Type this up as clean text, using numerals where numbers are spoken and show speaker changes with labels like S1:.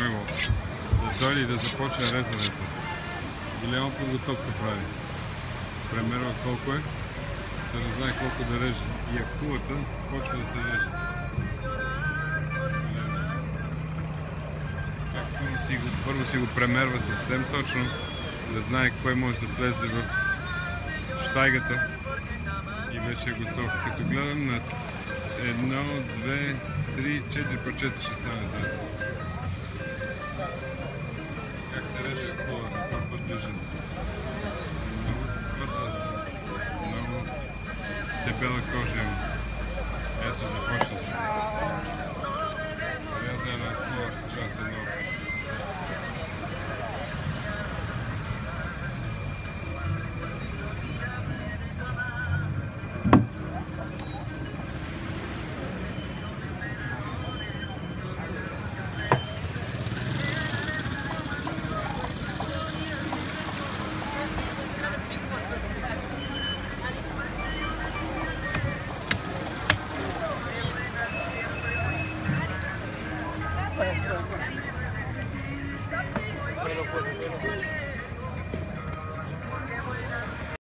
S1: го да дойде и да започне резането. Голяма подготовка прави. Премерва колко е, да не знае колко да реже. И акулата почва да се реже. Първо си го премерва съвсем точно, да знае кой може да влезе в щайгата и вече е готов. Като гледам на 1, 2, 3, 4 по 4 ще стане тази. Как се реже акула за това подвижен. Много твърда, много дебела кожа. Ето започна се. Рязана акула, част едно.
S2: Pero pues